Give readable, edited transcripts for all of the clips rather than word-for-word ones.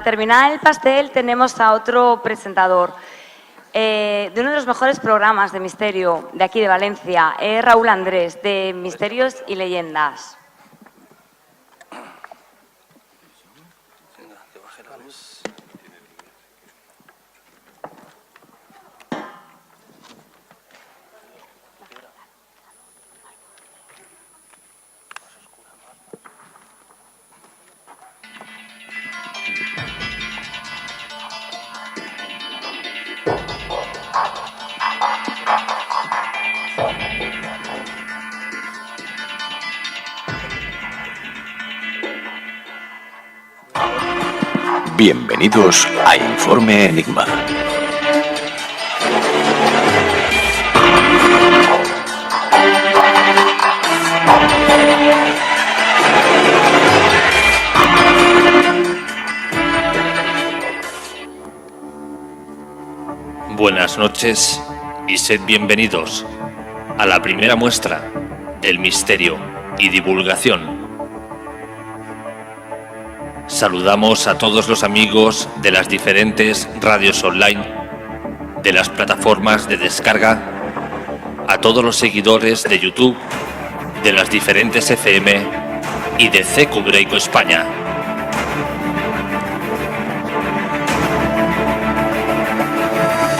terminar el pastel tenemos a otro presentador de uno de los mejores programas de misterio de aquí de Valencia, es Raúl Andrés, de Misterios y Leyendas. Bienvenidos a Informe Enigma. Buenas noches y sed bienvenidos a la primera muestra del misterio y divulgación. Saludamos a todos los amigos de las diferentes radios online, de las plataformas de descarga, a todos los seguidores de YouTube, de las diferentes FM y de CQ Greco España.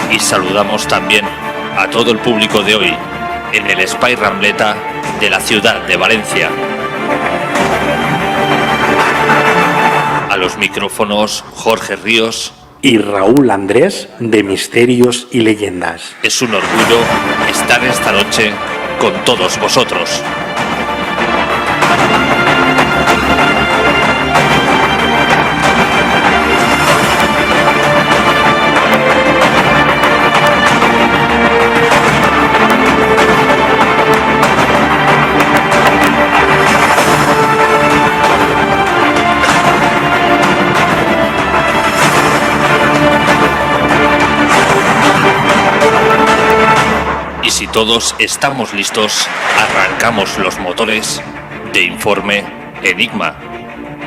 Y saludamos también a todo el público de hoy en el Espai Rambleta de la ciudad de Valencia. A los micrófonos Jorge Ríos y Raúl Andrés de Misterios y Leyendas. Es un orgullo estar esta noche con todos vosotros. Y si todos estamos listos, arrancamos los motores de Informe Enigma.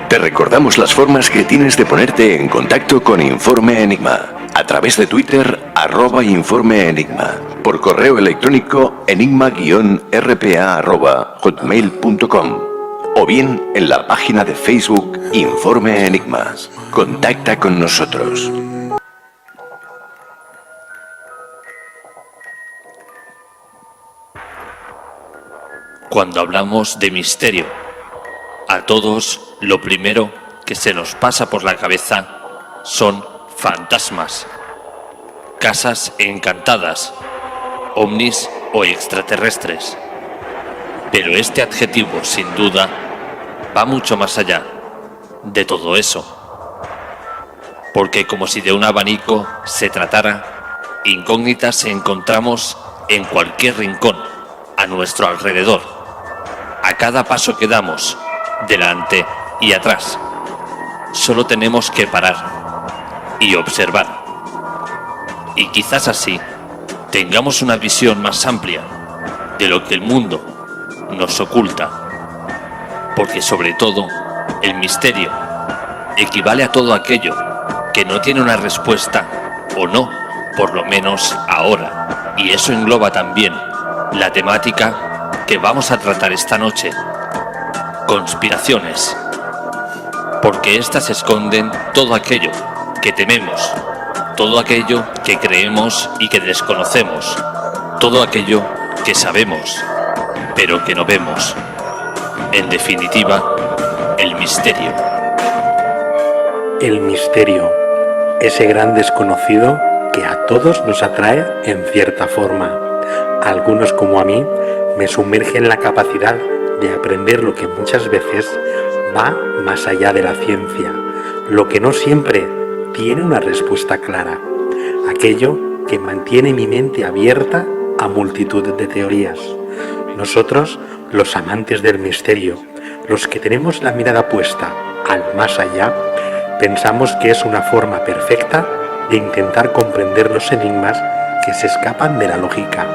Te recordamos las formas que tienes de ponerte en contacto con Informe Enigma. A través de Twitter, @Informe Enigma. Por correo electrónico, enigma-rpa@hotmail.com. O bien en la página de Facebook Informe Enigma. Contacta con nosotros. Cuando hablamos de misterio, a todos lo primero que se nos pasa por la cabeza son fantasmas, casas encantadas, ovnis o extraterrestres. Pero este adjetivo, sin duda, va mucho más allá de todo eso. Porque como si de un abanico se tratara, incógnitas encontramos en cualquier rincón a nuestro alrededor. A cada paso que damos, delante y atrás, solo tenemos que parar y observar. Y quizás así tengamos una visión más amplia de lo que el mundo nos oculta. Porque sobre todo, el misterio equivale a todo aquello que no tiene una respuesta, o no, por lo menos ahora. Y eso engloba también la temática que vamos a tratar esta noche: conspiraciones. Porque éstas esconden todo aquello que tememos, todo aquello que creemos y que desconocemos, todo aquello que sabemos, pero que no vemos. En definitiva, el misterio. El misterio, ese gran desconocido que a todos nos atrae en cierta forma. A algunos, como a mí, me sumerge en la capacidad de aprender lo que muchas veces va más allá de la ciencia, lo que no siempre tiene una respuesta clara, aquello que mantiene mi mente abierta a multitud de teorías. Nosotros, los amantes del misterio, los que tenemos la mirada puesta al más allá, pensamos que es una forma perfecta de intentar comprender los enigmas que se escapan de la lógica.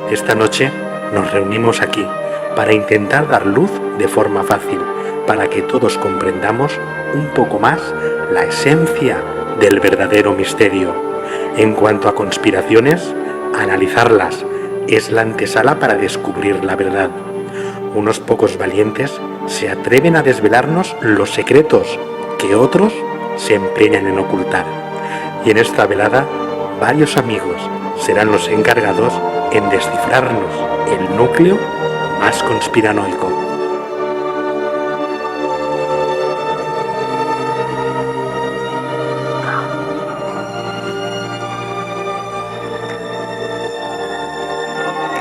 Esta noche nos reunimos aquí para intentar dar luz de forma fácil, para que todos comprendamos un poco más la esencia del verdadero misterio. En cuanto a conspiraciones, analizarlas es la antesala para descubrir la verdad. Unos pocos valientes se atreven a desvelarnos los secretos que otros se empeñan en ocultar. Y en esta velada, varios amigos serán los encargados en descifrarnos el núcleo más conspiranoico.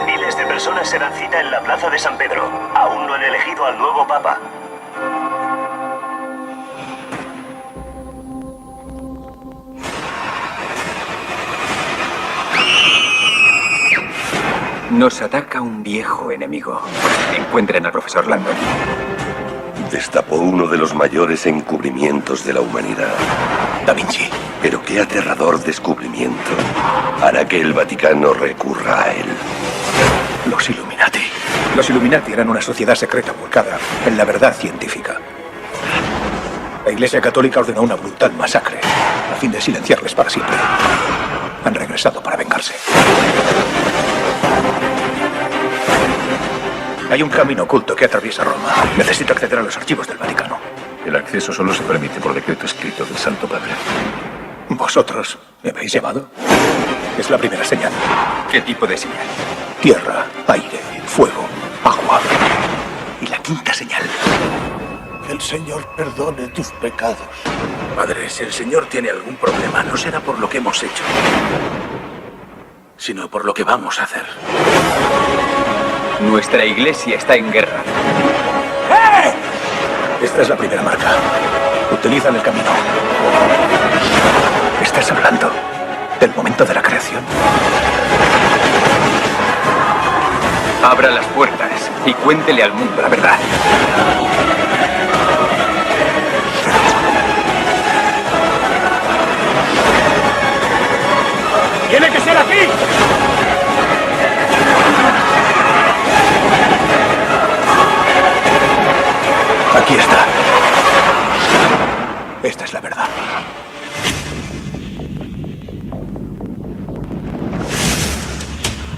Miles de personas se dan cita en la plaza de San Pedro. Aún no han elegido al nuevo papa. Nos ataca un viejo enemigo. Encuentren al profesor Landon. Destapó uno de los mayores encubrimientos de la humanidad. Da Vinci. Pero qué aterrador descubrimiento hará que el Vaticano recurra a él. Los Illuminati. Los Illuminati eran una sociedad secreta volcada en la verdad científica. La Iglesia Católica ordenó una brutal masacre a fin de silenciarles para siempre. Han regresado para vengarse. Hay un camino oculto que atraviesa Roma. Necesito acceder a los archivos del Vaticano. El acceso solo se permite por decreto escrito del Santo Padre. ¿Vosotros me habéis llamado? Es la primera señal. ¿Qué tipo de señal? Tierra, aire, fuego, agua. Y la quinta señal. Que el Señor perdone tus pecados. Padre, si el Señor tiene algún problema, no será por lo que hemos hecho, sino por lo que vamos a hacer. Nuestra iglesia está en guerra. ¡Eh! Esta es la primera marca. Utilizan el camino. Estás hablando del momento de la creación. Abra las puertas y cuéntele al mundo la verdad. ¡Tiene que ser aquí! Aquí está. Esta es la verdad.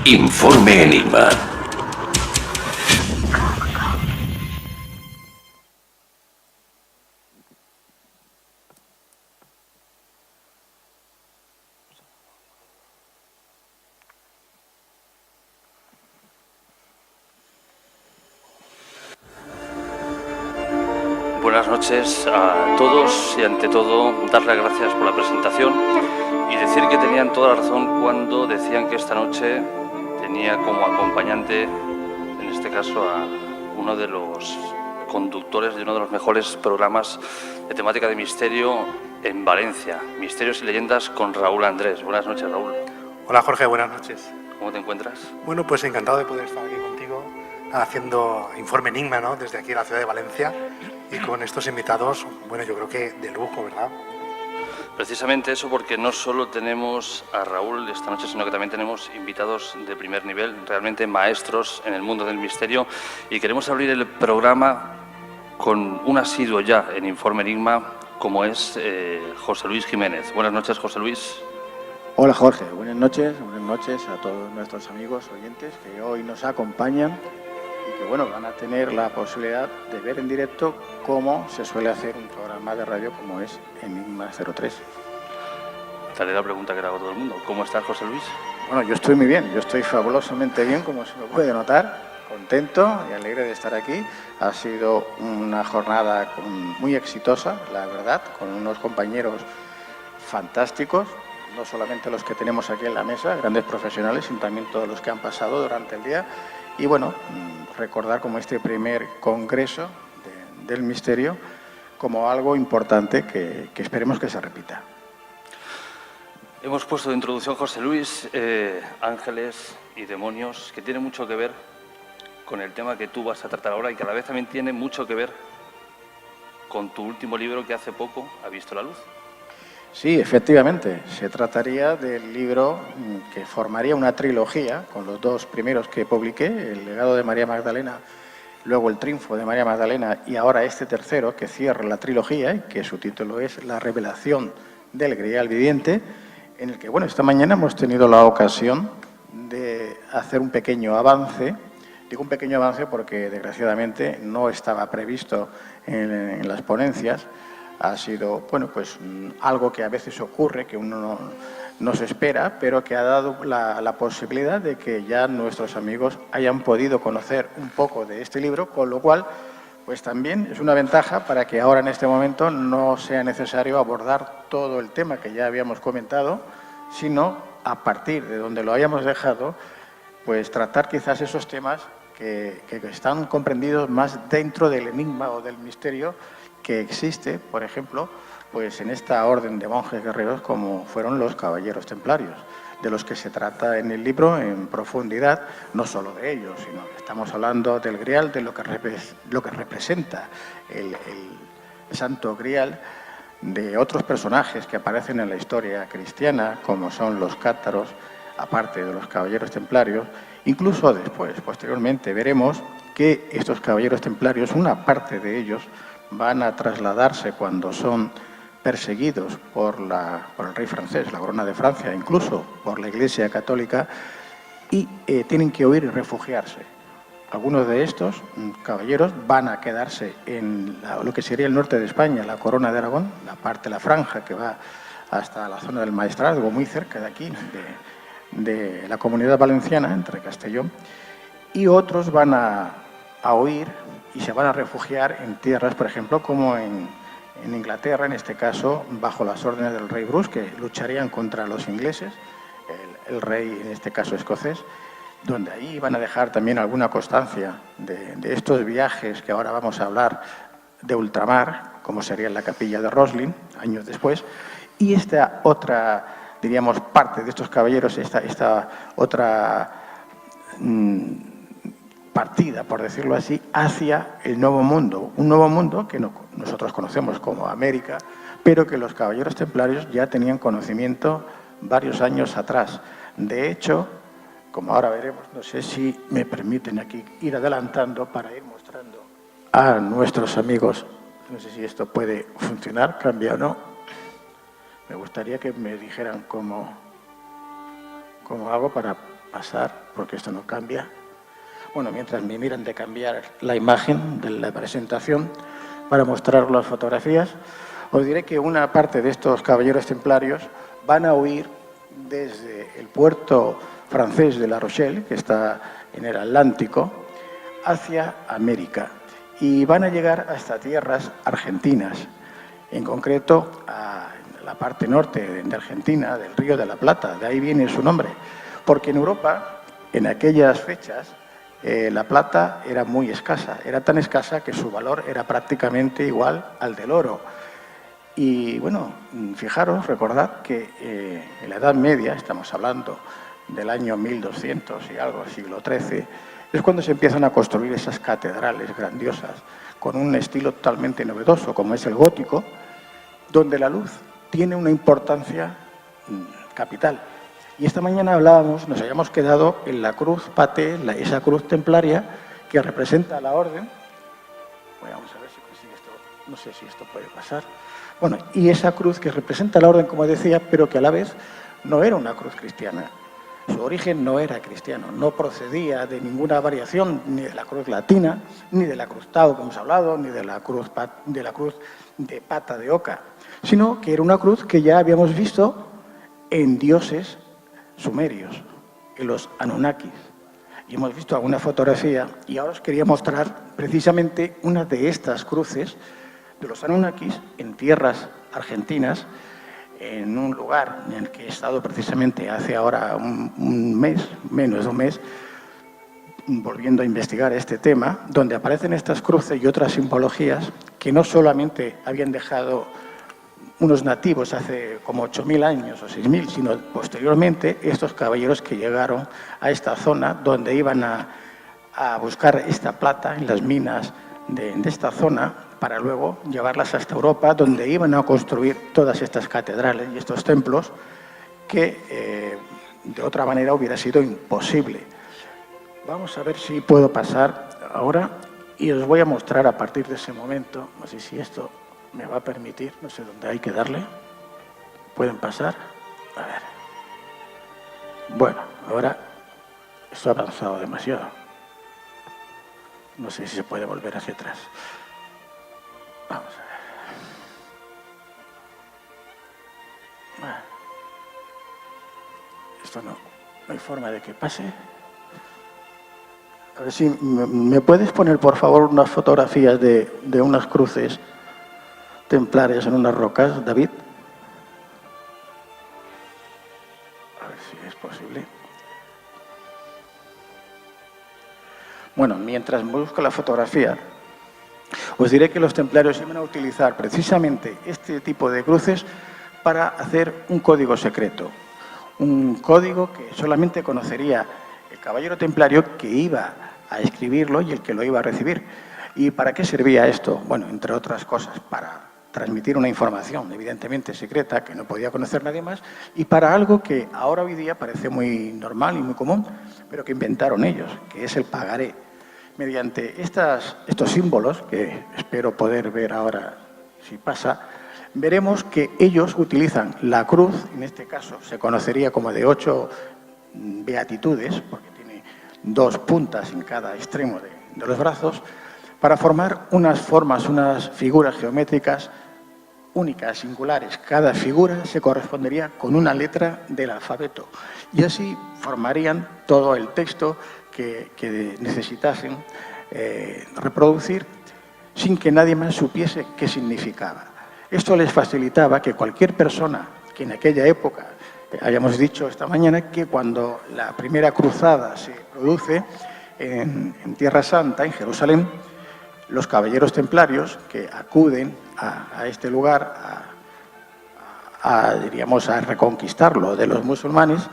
Informe Enigma. Buenas noches a todos y ante todo dar las gracias por la presentación y decir que tenían toda la razón cuando decían que esta noche tenía como acompañante, en este caso, a uno de los conductores de uno de los mejores programas de temática de misterio en Valencia, Misterios y Leyendas con Raúl Andrés. Buenas noches, Raúl. Hola Jorge, buenas noches. ¿Cómo te encuentras? Bueno, pues encantado de poder estar aquí contigo haciendo Informe Enigma, ¿no? Desde aquí, la ciudad de Valencia, y con estos invitados, bueno, yo creo que de lujo, ¿verdad? Precisamente eso, porque no solo tenemos a Raúl esta noche, sino que también tenemos invitados de primer nivel, realmente maestros en el mundo del misterio, y queremos abrir el programa con un asiduo ya en Informe Enigma, como es José Luis Jiménez. Buenas noches, José Luis. Hola Jorge, buenas noches a todos nuestros amigos oyentes que hoy nos acompañan y que bueno, van a tener la posibilidad de ver en directo cómo se suele hacer un programa de radio como es Enigma 03. Te haré la pregunta que le hago a todo el mundo. ¿Cómo estás, José Luis? Bueno, yo estoy muy bien, yo estoy fabulosamente bien, como se me puede notar, contento y alegre de estar aquí. Ha sido una jornada muy exitosa, la verdad, con unos compañeros fantásticos, no solamente los que tenemos aquí en la mesa, grandes profesionales, sino también todos los que han pasado durante el día. Y bueno, recordar como este primer congreso del misterio como algo importante que esperemos que se repita. Hemos puesto de introducción, José Luis, ángeles y demonios, que tiene mucho que ver con el tema que tú vas a tratar ahora y que a la vez también tiene mucho que ver con tu último libro que hace poco ha visto la luz. Sí, efectivamente. Se trataría del libro que formaría una trilogía con los dos primeros que publiqué, El legado de María Magdalena luego el triunfo de María Magdalena y ahora este tercero que cierra la trilogía y que su título es La revelación del Grial viviente, en el que, bueno, esta mañana hemos tenido la ocasión de hacer un pequeño avance. Digo un pequeño avance porque, desgraciadamente, no estaba previsto en las ponencias. Ha sido, bueno, pues algo que a veces ocurre, que uno no se espera, pero que ha dado la posibilidad de que ya nuestros amigos hayan podido conocer un poco de este libro, con lo cual, pues también es una ventaja para que ahora en este momento no sea necesario abordar todo el tema que ya habíamos comentado, sino a partir de donde lo hayamos dejado, pues tratar quizás esos temas que están comprendidos más dentro del enigma o del misterio que existe, por ejemplo, pues en esta orden de monjes guerreros como fueron los caballeros templarios, de los que se trata en el libro en profundidad, no solo de ellos, sino que estamos hablando del Grial, de lo que representa el Santo Grial, de otros personajes que aparecen en la historia cristiana, como son los cátaros, aparte de los caballeros templarios. Incluso después, posteriormente, veremos que estos caballeros templarios, una parte de ellos, van a trasladarse cuando son perseguidos por el rey francés, la corona de Francia, incluso por la Iglesia Católica, y tienen que huir y refugiarse. Algunos de estos caballeros van a quedarse en lo que sería el norte de España, la Corona de Aragón, la parte, la franja que va hasta la zona del Maestrazgo, muy cerca de aquí, de la Comunidad Valenciana, entre Castellón, y otros van a huir y se van a refugiar en tierras, por ejemplo, como en Inglaterra, en este caso, bajo las órdenes del rey Bruce, que lucharían contra los ingleses, el rey, en este caso, escocés, donde ahí van a dejar también alguna constancia de estos viajes que ahora vamos a hablar de ultramar, como sería la capilla de Roslin, años después, y esta otra, diríamos, parte de estos caballeros, esta otra partida, por decirlo así, hacia el Nuevo Mundo, un Nuevo Mundo que nosotros conocemos como América, pero que los caballeros templarios ya tenían conocimiento varios años atrás. De hecho, como ahora veremos, no sé si me permiten aquí ir adelantando para ir mostrando a nuestros amigos, no sé si esto puede funcionar, cambia o no. Me gustaría que me dijeran cómo hago para pasar, porque esto no cambia. Bueno, mientras me miran de cambiar la imagen de la presentación para mostrar las fotografías, os diré que una parte de estos caballeros templarios van a huir desde el puerto francés de La Rochelle, que está en el Atlántico, hacia América. Y van a llegar hasta tierras argentinas, en concreto a la parte norte de Argentina, del Río de la Plata. De ahí viene su nombre, porque en Europa, en aquellas fechas, la plata era muy escasa. Era tan escasa que su valor era prácticamente igual al del oro. Y bueno, fijaros, recordad que en la Edad Media, estamos hablando del año 1200 y algo, siglo XIII, es cuando se empiezan a construir esas catedrales grandiosas, con un estilo totalmente novedoso, como es el gótico, donde la luz tiene una importancia capital. Y esta mañana hablábamos, nos habíamos quedado en la cruz paté, esa cruz templaria que representa la orden. Bueno, vamos a ver si consigue esto, no sé si esto puede pasar. Bueno, y esa cruz que representa la orden, como decía, pero que a la vez no era una cruz cristiana. Su origen no era cristiano, no procedía de ninguna variación, ni de la cruz latina, ni de la cruz Tao, que hemos hablado, ni de la cruz de pata de oca, sino que era una cruz que ya habíamos visto en dioses sumerios, en los Anunnakis. Y hemos visto alguna fotografía, y ahora os quería mostrar precisamente una de estas cruces de los Anunnakis en tierras argentinas, en un lugar en el que he estado precisamente hace ahora un mes, menos de un mes, volviendo a investigar este tema, donde aparecen estas cruces y otras simbologías que no solamente habían dejado unos nativos hace como 8.000 años o 6.000, sino posteriormente estos caballeros que llegaron a esta zona donde iban a buscar esta plata en las minas de esta zona, para luego llevarlas hasta Europa, donde iban a construir todas estas catedrales y estos templos que de otra manera hubiera sido imposible. Vamos a ver si puedo pasar ahora. Y os voy a mostrar a partir de ese momento, no sé si esto me va a permitir, no sé dónde hay que darle. ¿Pueden pasar? A ver. Bueno, ahora esto ha avanzado demasiado. No sé si se puede volver hacia atrás. Vamos a ver. Bueno. Esto no hay forma de que pase. A ver si me puedes poner, por favor, unas fotografías de unas cruces templarias en unas rocas, David. A ver si es posible. Bueno, mientras busco la fotografía, os diré que los templarios iban a utilizar precisamente este tipo de cruces para hacer un código secreto. Un código que solamente conocería el caballero templario que iba a escribirlo y el que lo iba a recibir. ¿Y para qué servía esto? Bueno, entre otras cosas, para transmitir una información evidentemente secreta que no podía conocer nadie más y para algo que ahora hoy día parece muy normal y muy común, pero que inventaron ellos, que es el pagaré. Mediante estos símbolos, que espero poder ver ahora si pasa, veremos que ellos utilizan la cruz, en este caso se conocería como de 8 beatitudes, porque tiene 2 puntas en cada extremo de los brazos, para formar unas formas, unas figuras geométricas únicas, singulares. Cada figura se correspondería con una letra del alfabeto y así formarían todo el texto que necesitasen reproducir sin que nadie más supiese qué significaba. Esto les facilitaba que cualquier persona que en aquella época, hayamos dicho esta mañana, que cuando la primera cruzada se produce en Tierra Santa, en Jerusalén, los caballeros templarios que acuden a este lugar diríamos, a reconquistarlo de los musulmanes,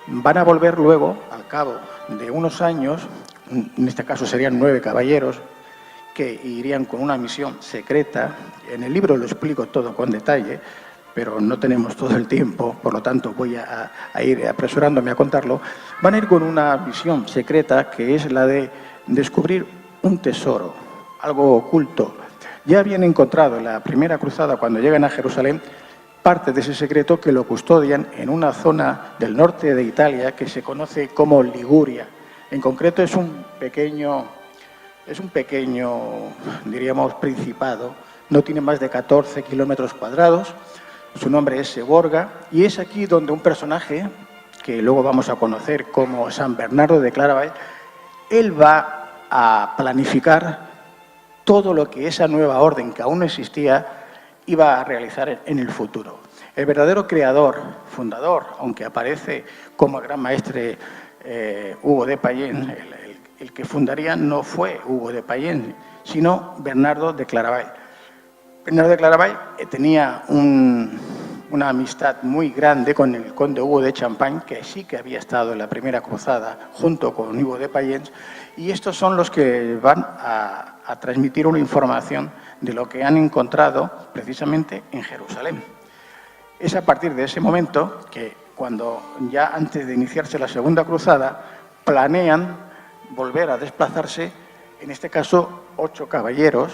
van a volver luego, al cabo de unos años, en este caso serían 9 caballeros, que irían con una misión secreta. En el libro lo explico todo con detalle, pero no tenemos todo el tiempo, por lo tanto voy a ir apresurándome a contarlo. Van a ir con una misión secreta que es la de descubrir un tesoro, algo oculto. Ya habían encontrado en la primera cruzada, cuando llegan a Jerusalén, parte de ese secreto que lo custodian en una zona del norte de Italia que se conoce como Liguria. En concreto es un pequeño, diríamos, principado. No tiene más de 14 kilómetros cuadrados. Su nombre es Seborga y es aquí donde un personaje, que luego vamos a conocer como San Bernardo de Claraval, él va a planificar todo lo que esa nueva orden, que aún no existía, iba a realizar en el futuro. El verdadero creador, fundador, aunque aparece como gran maestre Hugo de Payens, el que fundaría no fue Hugo de Payens, sino Bernardo de Claraval. Bernardo de Claraval tenía una amistad muy grande con el conde Hugo de Champagne, que sí que había estado en la primera cruzada junto con Hugo de Payens, y estos son los que van a transmitir una información de lo que han encontrado precisamente en Jerusalén. Es a partir de ese momento que, cuando ya antes de iniciarse la segunda cruzada, planean volver a desplazarse, en este caso 8 caballeros,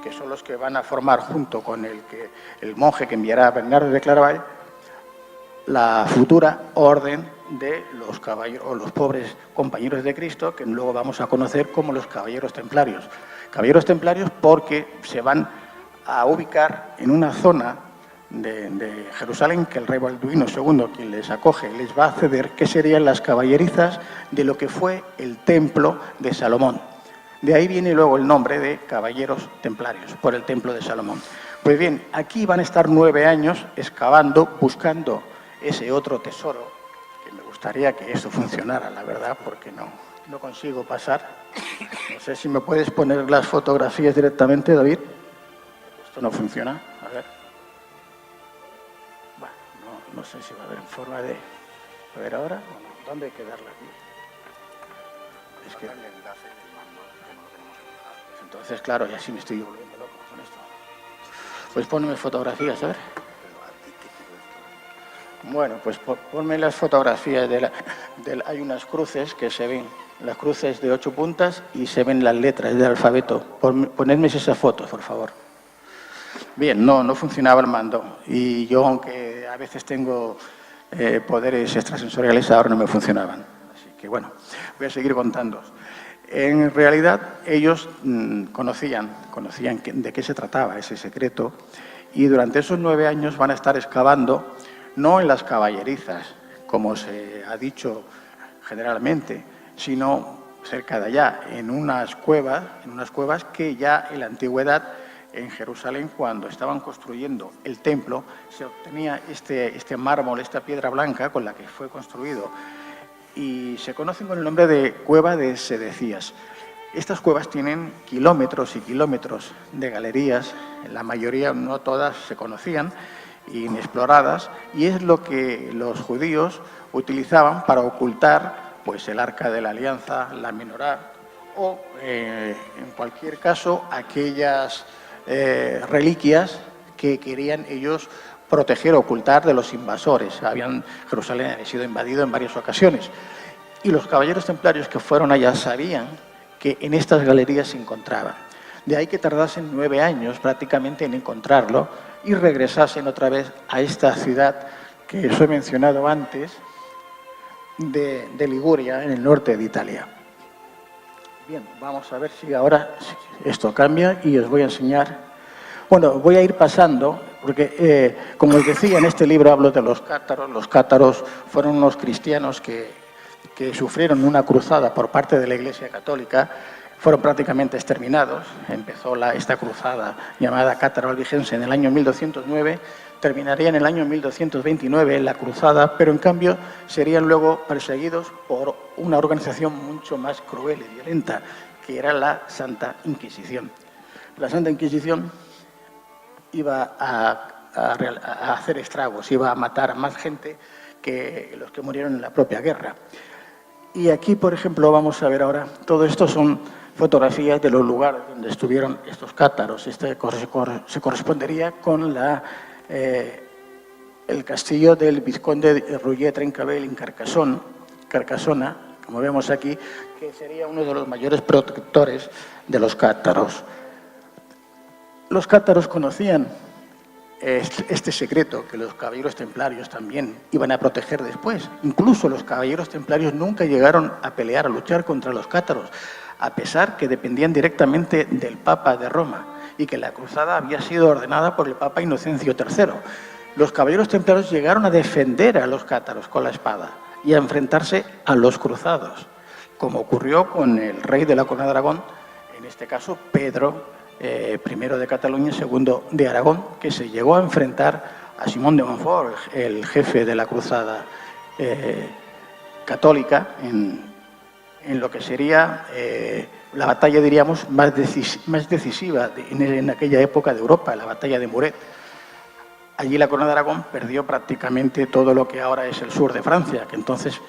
que son los que van a formar junto con el monje que enviará a Bernardo de Claraval, la futura orden de los caballeros, o los pobres compañeros de Cristo, que luego vamos a conocer como los caballeros templarios. Caballeros templarios porque se van a ubicar en una zona de Jerusalén que el rey Balduino II, quien les acoge, les va a ceder, que serían las caballerizas de lo que fue el templo de Salomón. De ahí viene luego el nombre de caballeros templarios, por el templo de Salomón. Pues bien, aquí van a estar 9 años excavando, buscando ese otro tesoro, que me gustaría que esto funcionara, la verdad, porque no consigo pasar. No sé si me puedes poner las fotografías directamente, David. Esto no funciona. A ver. Bueno, no sé si va a haber forma de... A ver ahora. ¿Dónde hay que darle aquí? Es que... Entonces, claro, ya sí me estoy volviendo loco con esto. Pues ponme fotografías, a ver. Bueno, pues ponme las fotografías hay unas cruces que se ven La cruz es de 8 puntas y se ven las letras del alfabeto. Ponedme esas fotos, por favor. Bien, no funcionaba el mando. Y yo, aunque a veces tengo poderes extrasensoriales, ahora no me funcionaban. Así que, bueno, voy a seguir contando. En realidad, ellos conocían de qué se trataba ese secreto, y durante esos 9 años van a estar excavando, no en las caballerizas, como se ha dicho generalmente, sino cerca de allá, en unas cuevas que ya en la antigüedad, en Jerusalén, cuando estaban construyendo el templo, se obtenía este mármol, esta piedra blanca con la que fue construido, y se conocen con el nombre de Cueva de Sedecías. Estas cuevas tienen kilómetros y kilómetros de galerías, la mayoría, no todas, se conocían, inexploradas, y es lo que los judíos utilizaban para ocultar pues el Arca de la Alianza, la menorá, o en cualquier caso aquellas reliquias que querían ellos proteger o ocultar de los invasores. Jerusalén había sido invadido en varias ocasiones, y los caballeros templarios que fueron allá sabían que en estas galerías se encontraban. De ahí que tardasen 9 años prácticamente en encontrarlo y regresasen otra vez a esta ciudad que os he mencionado antes, de Liguria, en el norte de Italia. Bien, vamos a ver si ahora esto cambia y os voy a enseñar. Bueno, voy a ir pasando, porque como os decía, en este libro hablo de los cátaros. Los cátaros fueron unos cristianos que sufrieron una cruzada por parte de la Iglesia Católica, fueron prácticamente exterminados. Empezó esta cruzada llamada cátaro-albigense en el año 1209, terminaría en el año 1229 la cruzada, pero en cambio serían luego perseguidos por una organización mucho más cruel y violenta, que era la Santa Inquisición. La Santa Inquisición iba a hacer estragos, iba a matar a más gente que los que murieron en la propia guerra. Y aquí, por ejemplo, vamos a ver ahora, todo esto son fotografías de los lugares donde estuvieron estos cátaros. Este se correspondería con el castillo del vizconde de Ruller-Trencabel en Carcassona, como vemos aquí, que sería uno de los mayores protectores de los cátaros. Los cátaros conocían este secreto que los caballeros templarios también iban a proteger después. Incluso los caballeros templarios nunca llegaron a pelear, a luchar contra los cátaros, a pesar que dependían directamente del Papa de Roma y que la cruzada había sido ordenada por el Papa Inocencio III. Los caballeros templarios llegaron a defender a los cátaros con la espada y a enfrentarse a los cruzados, como ocurrió con el rey de la Corona de Aragón, en este caso Pedro primero de Cataluña y segundo de Aragón, que se llegó a enfrentar a Simón de Montfort, el jefe de la cruzada católica, en lo que sería la batalla, diríamos, más decisiva en aquella época de Europa, la batalla de Muret. Allí la Corona de Aragón perdió prácticamente todo lo que ahora es el sur de Francia, que entonces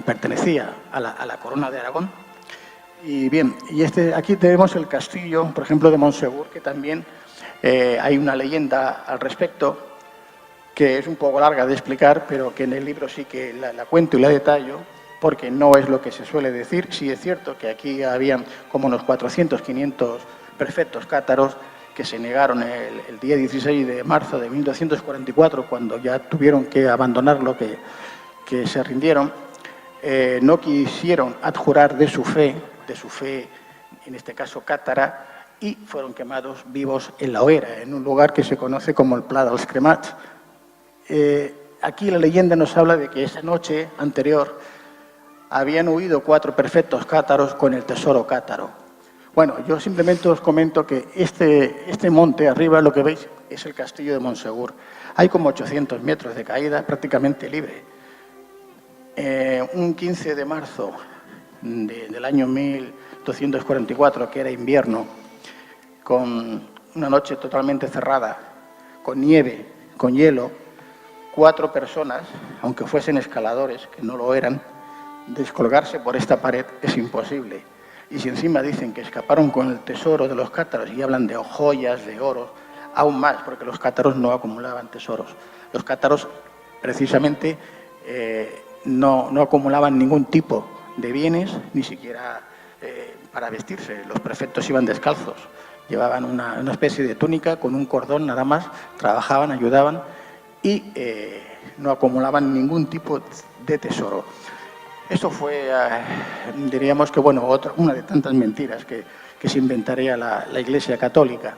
pertenecía a la Corona de Aragón. Y bien, aquí tenemos el castillo, por ejemplo, de Montsegur, que también hay una leyenda al respecto, que es un poco larga de explicar, pero que en el libro sí que la cuento y la detallo, porque no es lo que se suele decir. Sí es cierto que aquí habían como unos 400, 500 perfectos cátaros que se negaron el día 16 de marzo de 1244, cuando ya tuvieron que abandonar lo que se rindieron. No quisieron adjurar de su fe, en este caso cátara, y fueron quemados vivos en la hoguera, en un lugar que se conoce como el Pla dels Cremats. Aquí la leyenda nos habla de que esa noche anterior habían huido 4 perfectos cátaros con el tesoro cátaro. Bueno, yo simplemente os comento que este monte arriba, lo que veis, es el castillo de Montsegur. Hay como 800 metros de caída, prácticamente libre. Un 15 de marzo del año 1244, que era invierno, con una noche totalmente cerrada, con nieve, con hielo, 4 personas, aunque fuesen escaladores, que no lo eran, descolgarse por esta pared es imposible. Y si encima dicen que escaparon con el tesoro de los cátaros y hablan de joyas, de oro, aún más, porque los cátaros no acumulaban tesoros. Los cátaros, precisamente, no acumulaban ningún tipo de bienes, ni siquiera para vestirse. Los prefectos iban descalzos, llevaban una especie de túnica con un cordón nada más, trabajaban, ayudaban y no acumulaban ningún tipo de tesoro. Eso fue, diríamos que, bueno, una de tantas mentiras que se inventaría la Iglesia Católica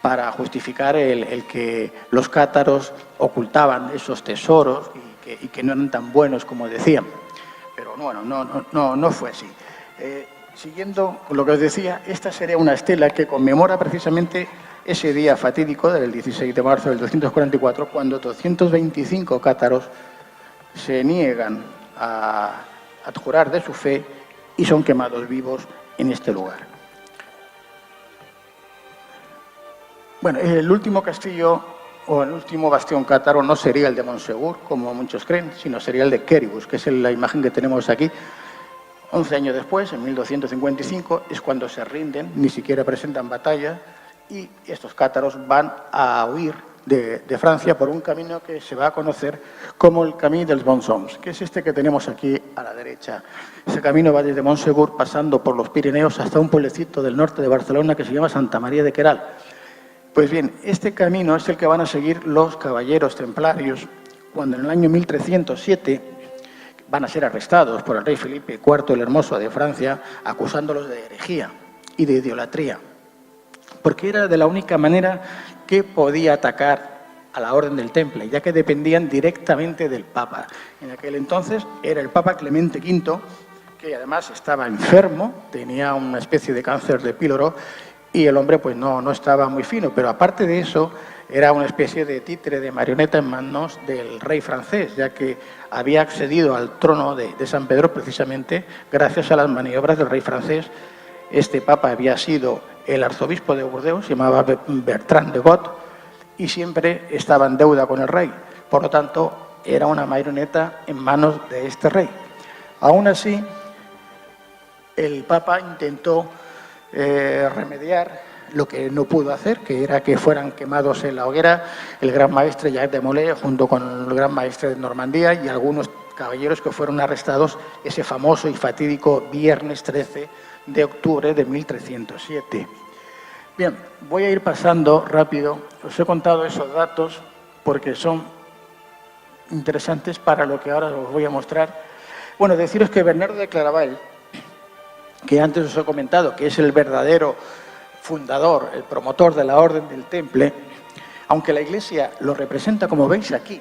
para justificar el que los cátaros ocultaban esos tesoros y que no eran tan buenos como decían. Pero bueno, no fue así. Siguiendo con lo que os decía, esta sería una estela que conmemora precisamente ese día fatídico del 16 de marzo del 244, cuando 225 cátaros se niegan a jurar de su fe y son quemados vivos en este lugar. Bueno, el último castillo o el último bastión cátaro no sería el de Montsegur, como muchos creen, sino sería el de Quéribus, que es la imagen que tenemos aquí. 11 años después, en 1255, es cuando se rinden, ni siquiera presentan batalla, y estos cátaros van a huir de Francia por un camino que se va a conocer como el Camí dels Bons Homes, que es este que tenemos aquí a la derecha. Ese camino va desde Montsegur, pasando por los Pirineos, hasta un pueblecito del norte de Barcelona que se llama Santa María de Queralt. Pues bien, este camino es el que van a seguir los caballeros templarios cuando en el año 1307 van a ser arrestados por el rey Felipe IV el Hermoso de Francia, acusándolos de herejía y de idolatría, porque era de la única manera que podía atacar a la Orden del Temple, ya que dependían directamente del Papa. En aquel entonces era el Papa Clemente V, que además estaba enfermo, tenía una especie de cáncer de píloro, y el hombre pues no estaba muy fino, pero aparte de eso era una especie de títere, de marioneta en manos del rey francés, ya que había accedido al trono de San Pedro precisamente gracias a las maniobras del rey francés. Este papa había sido el arzobispo de Burdeos, se llamaba Bertrand de Got, y siempre estaba en deuda con el rey. Por lo tanto, era una marioneta en manos de este rey. Aún así, el papa intentó remediar lo que no pudo hacer, que era que fueran quemados en la hoguera el gran maestre Jacques de Molay junto con el gran maestre de Normandía y algunos caballeros que fueron arrestados ese famoso y fatídico viernes 13 de octubre de 1307. Bien, voy a ir pasando rápido. Os he contado esos datos porque son interesantes para lo que ahora os voy a mostrar. Bueno, deciros que Bernardo de Claraval, que antes os he comentado, que es el verdadero fundador, el promotor de la Orden del Temple, aunque la Iglesia lo representa como veis aquí,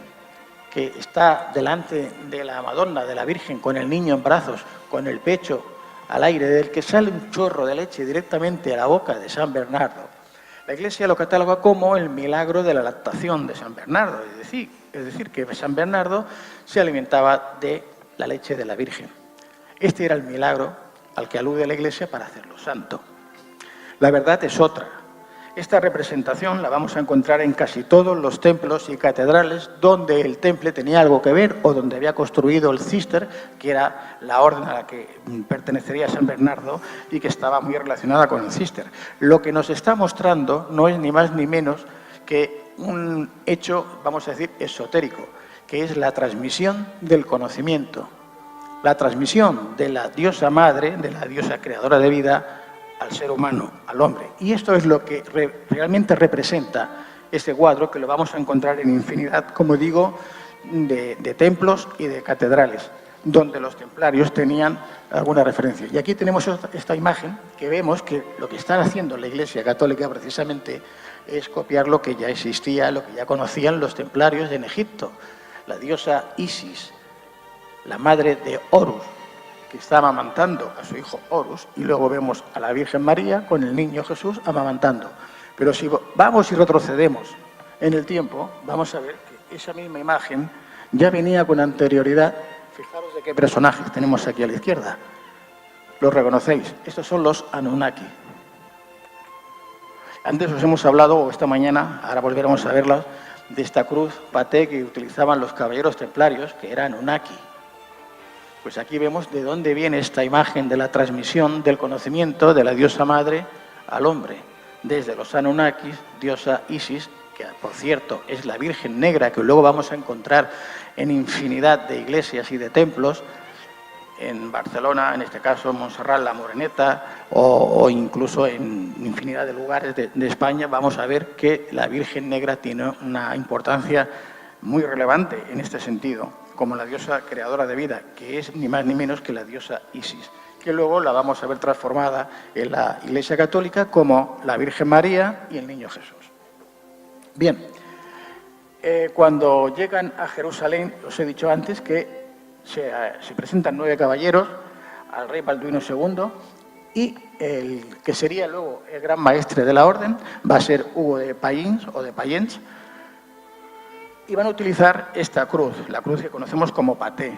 que está delante de la Madonna, de la Virgen, con el niño en brazos, con el pecho al aire, del que sale un chorro de leche directamente a la boca de San Bernardo. La Iglesia lo cataloga como el milagro de la lactación de San Bernardo, es decir, que San Bernardo se alimentaba de la leche de la Virgen. Este era el milagro al que alude la Iglesia para hacerlo santo. La verdad es otra. Esta representación la vamos a encontrar en casi todos los templos y catedrales donde el temple tenía algo que ver o donde había construido el Cister, que era la orden a la que pertenecería San Bernardo y que estaba muy relacionada con el Cister. Lo que nos está mostrando no es ni más ni menos que un hecho, vamos a decir, esotérico, que es la transmisión del conocimiento, la transmisión de la diosa madre, de la diosa creadora de vida, al ser humano, al hombre. Y esto es lo que realmente representa este cuadro, que lo vamos a encontrar en infinidad, como digo, de templos y de catedrales, donde los templarios tenían alguna referencia. Y aquí tenemos esta imagen, que vemos que lo que está haciendo la Iglesia Católica precisamente es copiar lo que ya existía, lo que ya conocían los templarios en Egipto. La diosa Isis, la madre de Horus, que está amamantando a su hijo Horus, y luego vemos a la Virgen María con el niño Jesús amamantando. Pero si vamos y retrocedemos en el tiempo, vamos a ver que esa misma imagen ya venía con anterioridad. Fijaros de qué personajes tenemos aquí a la izquierda. ¿Los reconocéis? Estos son los Anunnaki. Antes os hemos hablado, o esta mañana, ahora volveremos a verlas, de esta cruz paté que utilizaban los caballeros templarios, que era Anunnaki. Pues aquí vemos de dónde viene esta imagen de la transmisión del conocimiento de la diosa madre al hombre. Desde los Anunnakis, diosa Isis, que por cierto es la Virgen Negra, que luego vamos a encontrar en infinidad de iglesias y de templos, en Barcelona, en este caso en Montserrat, la Moreneta, o incluso en infinidad de lugares de España, vamos a ver que la Virgen Negra tiene una importancia muy relevante en este sentido, como la diosa creadora de vida, que es ni más ni menos que la diosa Isis, que luego la vamos a ver transformada en la Iglesia Católica como la Virgen María y el Niño Jesús. Bien, cuando llegan a Jerusalén, os he dicho antes que se presentan 9 caballeros al rey Balduino II y el que sería luego el gran maestre de la orden va a ser Hugo de Payens o de Payens, y van a utilizar esta cruz, la cruz que conocemos como paté.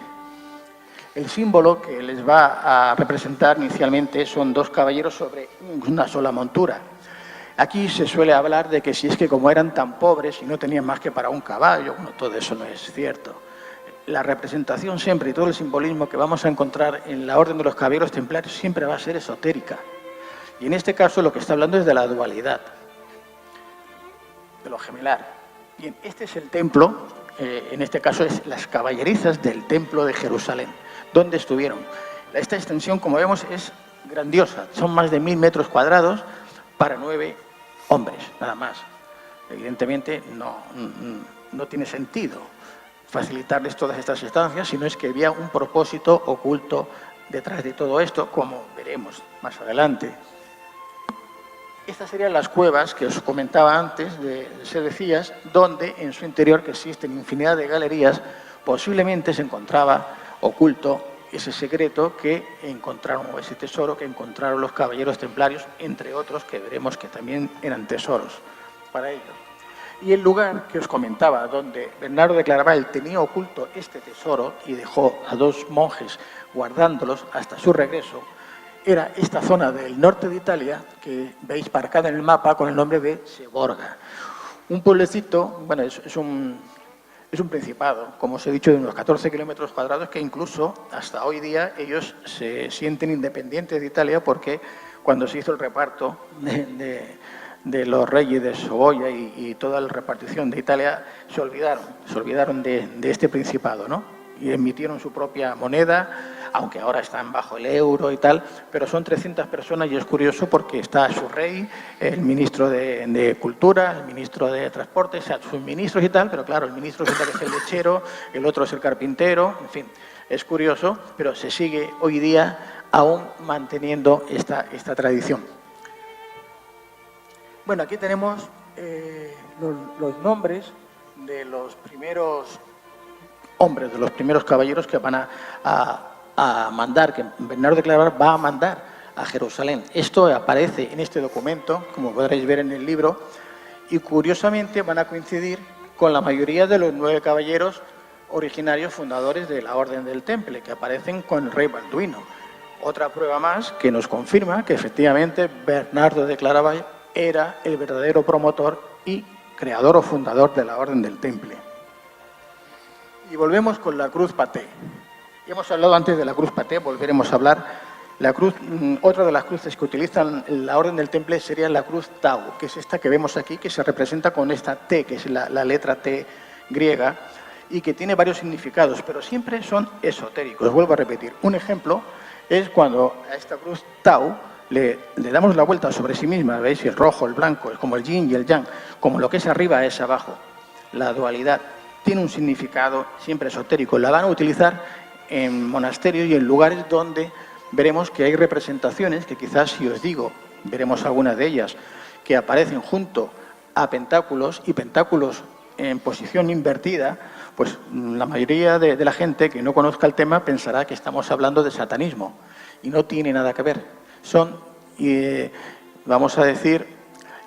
El símbolo que les va a representar inicialmente son 2 caballeros sobre una sola montura. Aquí se suele hablar de que si es que como eran tan pobres y no tenían más que para un caballo, bueno, todo eso no es cierto. La representación siempre y todo el simbolismo que vamos a encontrar en la Orden de los Caballeros Templarios siempre va a ser esotérica. Y en este caso lo que está hablando es de la dualidad, de lo gemelar. Bien, este es el templo, en este caso es las caballerizas del templo de Jerusalén, donde estuvieron. Esta extensión, como vemos, es grandiosa, son más de 1000 metros cuadrados para 9 hombres, nada más. Evidentemente no tiene sentido facilitarles todas estas estancias, sino es que había un propósito oculto detrás de todo esto, como veremos más adelante. Estas serían las cuevas que os comentaba antes de Sedecías, donde en su interior, que existen infinidad de galerías, posiblemente se encontraba oculto ese secreto que encontraron, o ese tesoro que encontraron los caballeros templarios, entre otros que veremos que también eran tesoros para ellos. Y el lugar que os comentaba, donde Bernardo de Claraval tenía oculto este tesoro y dejó a 2 monjes guardándolos hasta su regreso, era esta zona del norte de Italia, que veis marcada en el mapa con el nombre de Seborga. Un pueblecito, bueno, es un principado, como os he dicho, de unos 14 kilómetros cuadrados, que incluso hasta hoy día ellos se sienten independientes de Italia, porque cuando se hizo el reparto de los reyes de Saboya y toda la repartición de Italia, se olvidaron de este principado, ¿no? Y emitieron su propia moneda, aunque ahora están bajo el euro y tal, pero son 300 personas y es curioso porque está su rey, el ministro de Cultura, el ministro de Transportes, o sea, sus ministros y tal, pero claro, el ministro es el lechero, el otro es el carpintero, en fin, es curioso, pero se sigue hoy día aún manteniendo esta tradición. Bueno, aquí tenemos los nombres de los primeros hombres, de los primeros caballeros que van a mandar, que Bernardo de Claraval va a mandar a Jerusalén. Esto aparece en este documento, como podréis ver en el libro, y curiosamente van a coincidir con la mayoría de los 9 caballeros originarios fundadores de la Orden del Temple, que aparecen con el rey Balduino. Otra prueba más que nos confirma que efectivamente Bernardo de Claraval era el verdadero promotor y creador o fundador de la Orden del Temple. Y volvemos con la cruz paté. Ya hemos hablado antes de la cruz paté, volveremos a hablar. La cruz, otra de las cruces que utilizan la Orden del Temple sería la cruz Tau, que es esta que vemos aquí, que se representa con esta T, que es la letra T griega, y que tiene varios significados, pero siempre son esotéricos. Vuelvo a repetir. Un ejemplo es cuando a esta cruz Tau le damos la vuelta sobre sí misma, ¿veis? El rojo, el blanco, es como el yin y el yang, como lo que es arriba es abajo. La dualidad tiene un significado siempre esotérico. La van a utilizar en monasterios y en lugares donde veremos que hay representaciones, que quizás si os digo, veremos algunas de ellas, que aparecen junto a pentáculos y pentáculos en posición invertida, pues la mayoría de la gente que no conozca el tema pensará que estamos hablando de satanismo y no tiene nada que ver. Son, vamos a decir,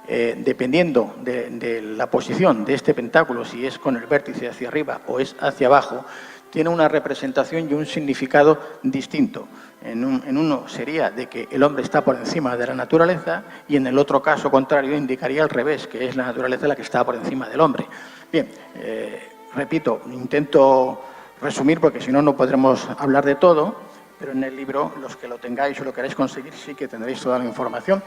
dependiendo de la posición de este pentáculo, si es con el vértice hacia arriba o es hacia abajo, tiene una representación y un significado distinto. En uno sería de que el hombre está por encima de la naturaleza y en el otro caso contrario indicaría al revés, que es la naturaleza la que está por encima del hombre. Bien, repito, intento resumir porque si no, no podremos hablar de todo, pero en el libro, los que lo tengáis o lo queráis conseguir, sí que tendréis toda la información.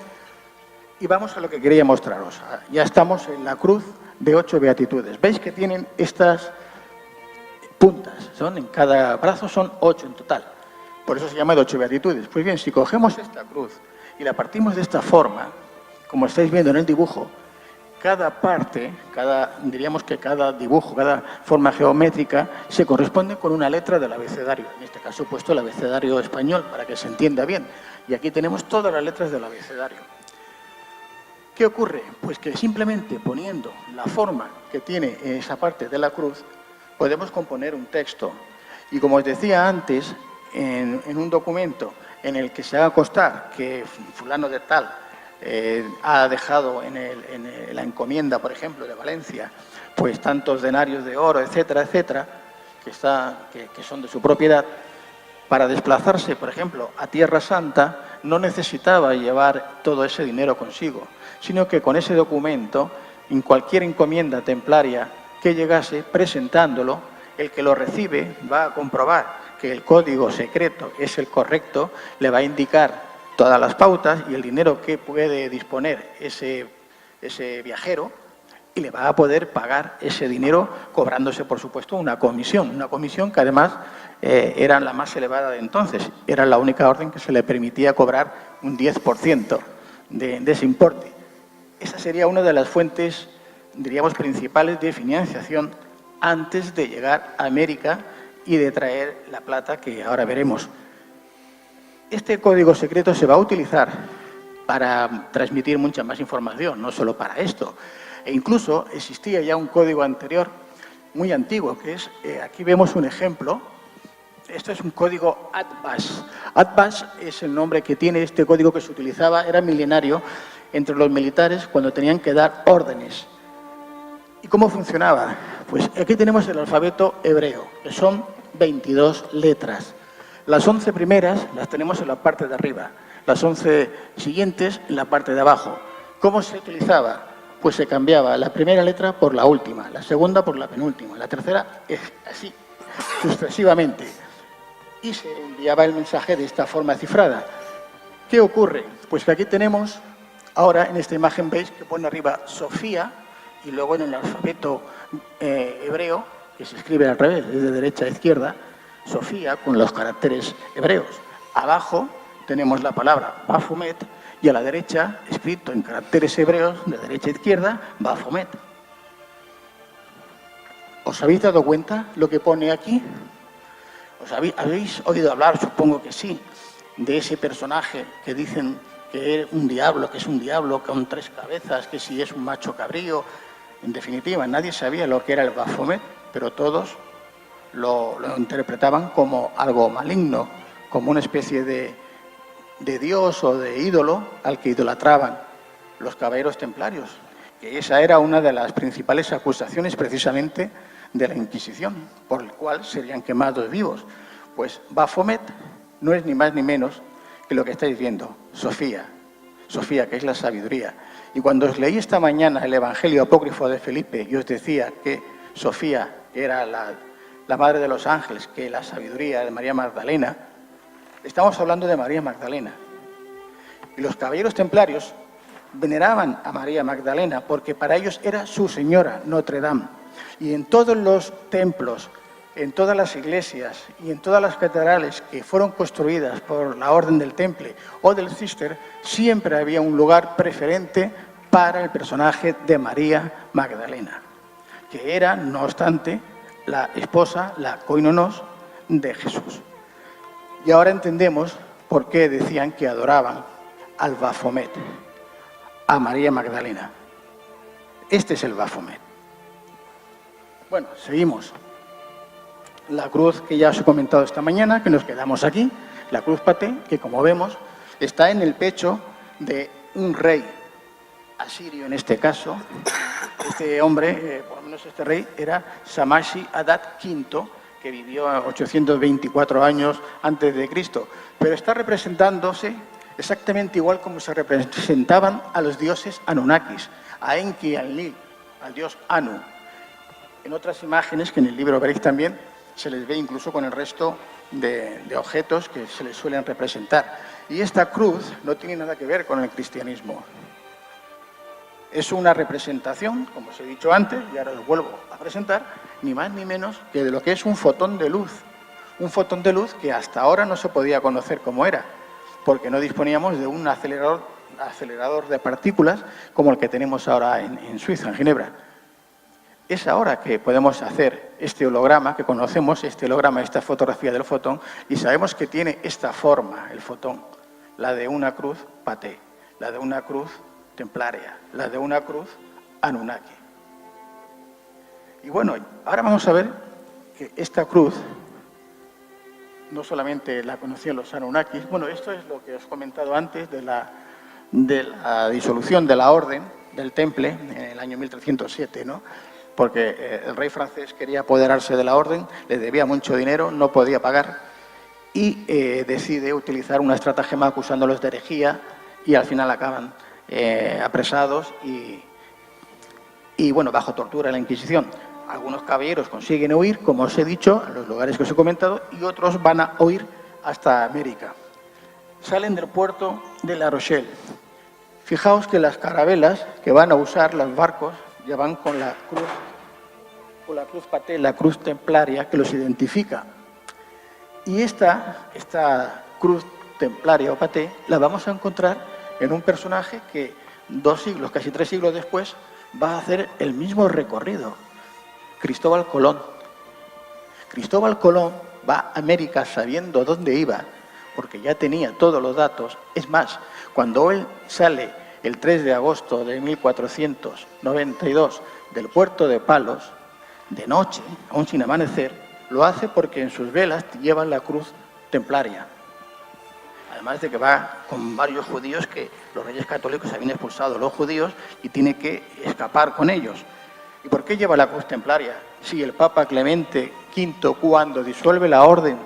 Y vamos a lo que quería mostraros. Ya estamos en la cruz de 8 beatitudes. ¿Veis que tienen estas puntas? En cada brazo son 8 en total. Por eso se llama de 8 beatitudes. Pues bien, si cogemos esta cruz y la partimos de esta forma, como estáis viendo en el dibujo, cada parte, diríamos que cada dibujo, cada forma geométrica, se corresponde con una letra del abecedario. En este caso he puesto el abecedario español para que se entienda bien. Y aquí tenemos todas las letras del abecedario. ¿Qué ocurre? Pues que simplemente poniendo la forma que tiene esa parte de la cruz, podemos componer un texto. Y como os decía antes, en un documento en el que se haga constar que fulano de tal ha dejado en la encomienda, por ejemplo, de Valencia, pues tantos denarios de oro, etcétera, etcétera, que son de su propiedad, para desplazarse, por ejemplo, a Tierra Santa, no necesitaba llevar todo ese dinero consigo, sino que con ese documento, en cualquier encomienda templaria que llegase, presentándolo, el que lo recibe va a comprobar que el código secreto es el correcto, le va a indicar todas las pautas y el dinero que puede disponer ese viajero, y le va a poder pagar ese dinero cobrándose, por supuesto, una comisión que además era la más elevada de entonces. Era la única orden que se le permitía cobrar un 10% de ese importe. Esa sería una de las fuentes, diríamos, principales de financiación antes de llegar a América y de traer la plata que ahora veremos. Este código secreto se va a utilizar para transmitir mucha más información, no solo para esto. E incluso existía ya un código anterior, muy antiguo, que es, aquí vemos un ejemplo. Esto es un código ATBAS. ATBAS es el nombre que tiene este código que se utilizaba, era milenario, entre los militares cuando tenían que dar órdenes. ¿Y cómo funcionaba? Pues aquí tenemos el alfabeto hebreo, que son 22 letras. Las 11 primeras las tenemos en la parte de arriba, las 11 siguientes en la parte de abajo. ¿Cómo se utilizaba? Pues se cambiaba la primera letra por la última, la segunda por la penúltima, la tercera así, sucesivamente. Y se enviaba el mensaje de esta forma cifrada. ¿Qué ocurre? Pues que aquí tenemos, ahora en esta imagen veis que pone arriba Sofía, y luego en el alfabeto hebreo, que se escribe al revés, de derecha a izquierda, Sofía con los caracteres hebreos. Abajo tenemos la palabra Baphomet y a la derecha, escrito en caracteres hebreos, de derecha a izquierda, Baphomet. ¿Os habéis dado cuenta lo que pone aquí? ¿Habéis oído hablar, supongo que sí, de ese personaje que dicen que es un diablo con 3 cabezas, que si es un macho cabrío? En definitiva, nadie sabía lo que era el Baphomet, pero todos lo interpretaban como algo maligno, como una especie de dios o de ídolo al que idolatraban los caballeros templarios. Que esa era una de las principales acusaciones precisamente de la Inquisición, por el cual serían quemados vivos. Pues Baphomet no es ni más ni menos que lo que estáis viendo, Sofía, que es la sabiduría. Y cuando os leí esta mañana el Evangelio apócrifo de Felipe y os decía que Sofía era la madre de los ángeles, que la sabiduría de María Magdalena, estamos hablando de María Magdalena. Y los caballeros templarios veneraban a María Magdalena porque para ellos era su señora, Notre Dame. Y en todos los templos, en todas las iglesias y en todas las catedrales que fueron construidas por la Orden del Temple o del Cister, siempre había un lugar preferente para el personaje de María Magdalena, que era, no obstante, la esposa, la koinonos de Jesús. Y ahora entendemos por qué decían que adoraban al Baphomet, a María Magdalena. Este es el Baphomet. Bueno, seguimos. La cruz que ya os he comentado esta mañana, que nos quedamos aquí, la cruz paté, que como vemos está en el pecho de un rey asirio en este caso. Este hombre, por lo menos este rey, era Shamashi Adad V, que vivió 824 años antes de Cristo, pero está representándose exactamente igual como se representaban a los dioses Anunnakis, a Enki y al Nil, al dios Anu. En otras imágenes, que en el libro veréis también, se les ve incluso con el resto de objetos que se les suelen representar. Y esta cruz no tiene nada que ver con el cristianismo. Es una representación, como os he dicho antes, y ahora os vuelvo a presentar, ni más ni menos que de lo que es un fotón de luz. Un fotón de luz que hasta ahora no se podía conocer cómo era, porque no disponíamos de un acelerador de partículas como el que tenemos ahora en Suiza, en Ginebra. Es ahora que podemos hacer este holograma, que conocemos este holograma, esta fotografía del fotón, y sabemos que tiene esta forma, el fotón, la de una cruz Paté, la de una cruz templaria, la de una cruz Anunnaki. Y bueno, ahora vamos a ver que esta cruz no solamente la conocían los Anunnakis, bueno, esto es lo que os he comentado antes de la disolución de la orden del Temple en el año 1307, ¿no? Porque el rey francés quería apoderarse de la orden, le debía mucho dinero, no podía pagar y decide utilizar una estratagema acusándolos de herejía y al final acaban apresados y bueno, bajo tortura en la Inquisición. Algunos caballeros consiguen huir, como os he dicho, a los lugares que os he comentado, y otros van a huir hasta América. Salen del puerto de La Rochelle. Fijaos que las carabelas que van a usar, los barcos, ya van con la cruz Paté, la cruz templaria, que los identifica. Y esta cruz templaria o Paté la vamos a encontrar en un personaje que 2 siglos, casi 3 siglos después, va a hacer el mismo recorrido. Cristóbal Colón. Cristóbal Colón va a América sabiendo dónde iba, porque ya tenía todos los datos. Es más, cuando él sale el 3 de agosto de 1492 del puerto de Palos, de noche, aún sin amanecer, lo hace porque en sus velas llevan la cruz templaria. Además de que va con varios judíos que los reyes católicos habían expulsado a los judíos y tiene que escapar con ellos. ¿Y por qué lleva la cruz templaria? Si el Papa Clemente V, cuando disuelve la orden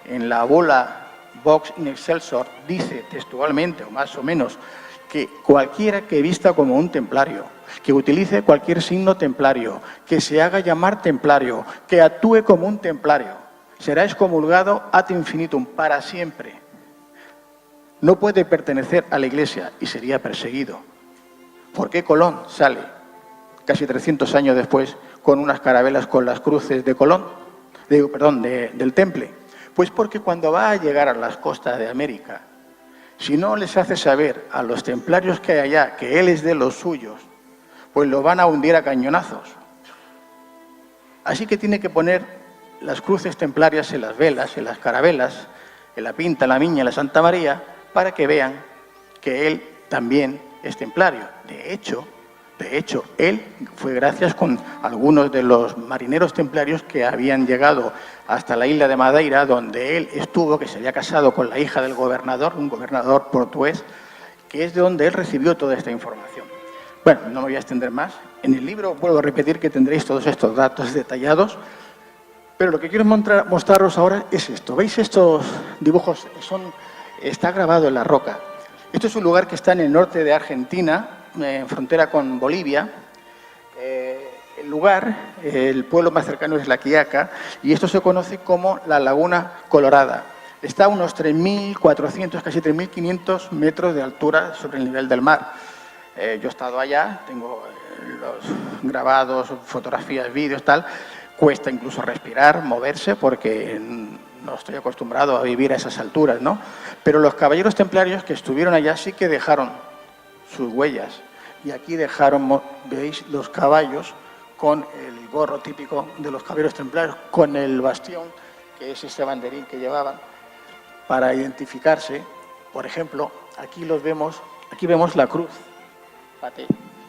en la bula Vox in Excelsior, dice textualmente, o más o menos, que cualquiera que vista como un templario, que utilice cualquier signo templario, que se haga llamar templario, que actúe como un templario, será excomulgado ad infinitum, para siempre. No puede pertenecer a la Iglesia y sería perseguido. ¿Por qué Colón sale, casi 300 años después, con unas carabelas con las cruces de Colón? Del Temple. Pues porque cuando va a llegar a las costas de América, si no les hace saber a los templarios que hay allá que él es de los suyos, pues lo van a hundir a cañonazos. Así que tiene que poner las cruces templarias en las velas, en las carabelas, en la Pinta, en la Miña, en la Santa María, para que vean que él también es templario. De hecho, él fue gracias con algunos de los marineros templarios que habían llegado hasta la isla de Madeira, donde él estuvo, que se había casado con la hija del gobernador, un gobernador portugués, que es de donde él recibió toda esta información. Bueno, no me voy a extender más. En el libro vuelvo a repetir que tendréis todos estos datos detallados, pero lo que quiero mostraros ahora es esto. ¿Veis estos dibujos? Está grabado en la roca. Esto es un lugar que está en el norte de Argentina, en frontera con Bolivia. El pueblo más cercano es La Quiaca, y esto se conoce como la Laguna Colorada. Está a unos 3.400, casi 3.500 metros de altura sobre el nivel del mar. Yo he estado allá, tengo los grabados, fotografías, vídeos, tal. Cuesta incluso respirar, moverse, porque no estoy acostumbrado a vivir a esas alturas, ¿no? Pero los caballeros templarios que estuvieron allá sí que dejaron sus huellas. Y aquí dejaron, veis, los caballos con el gorro típico de los caballeros templarios, con el bastión, que es este banderín que llevaban, para identificarse. Por ejemplo, aquí vemos la cruz.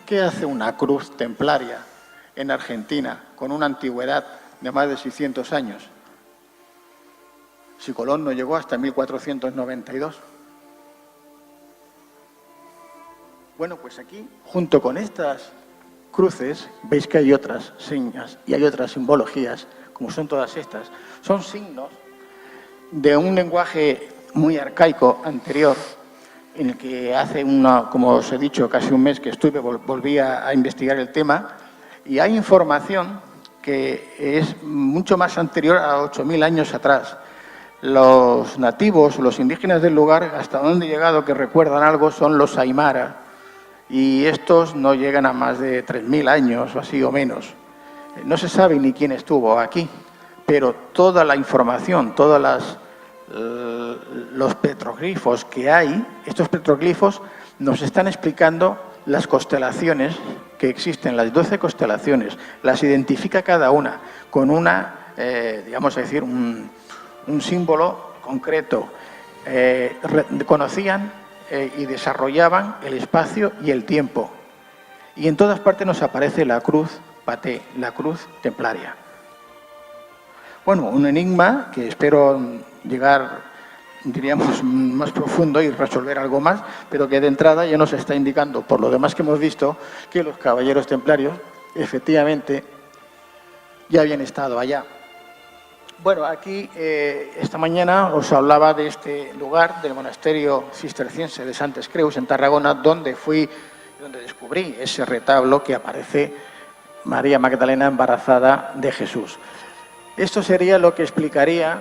¿Qué hace una cruz templaria en Argentina con una antigüedad de más de 600 años? Si Colón no llegó hasta 1492. Bueno, pues aquí, junto con estas cruces, veis que hay otras señas y hay otras simbologías, como son todas estas. Son signos de un lenguaje muy arcaico anterior, en el que hace como os he dicho, casi un mes que estuve, volví a investigar el tema, y hay información que es mucho más anterior a 8.000 años atrás. Los nativos, los indígenas del lugar, hasta donde he llegado que recuerdan algo, son los Aymara, y estos no llegan a más de 3.000 años o así o menos. No se sabe ni quién estuvo aquí, pero toda la información, todos los petroglifos que hay, estos petroglifos nos están explicando las constelaciones que existen, las 12 constelaciones, las identifica cada una con una, digamos a decir, un símbolo concreto. Conocían y desarrollaban el espacio y el tiempo. Y en todas partes nos aparece la cruz paté, la cruz templaria. Bueno, un enigma que espero llegar, diríamos, más profundo y resolver algo más, pero que de entrada ya nos está indicando, por lo demás que hemos visto, que los caballeros templarios efectivamente ya habían estado allá. Bueno, aquí esta mañana os hablaba de este lugar, del monasterio cisterciense de Santes Creus, en Tarragona, donde descubrí ese retablo que aparece María Magdalena embarazada de Jesús. Esto sería lo que explicaría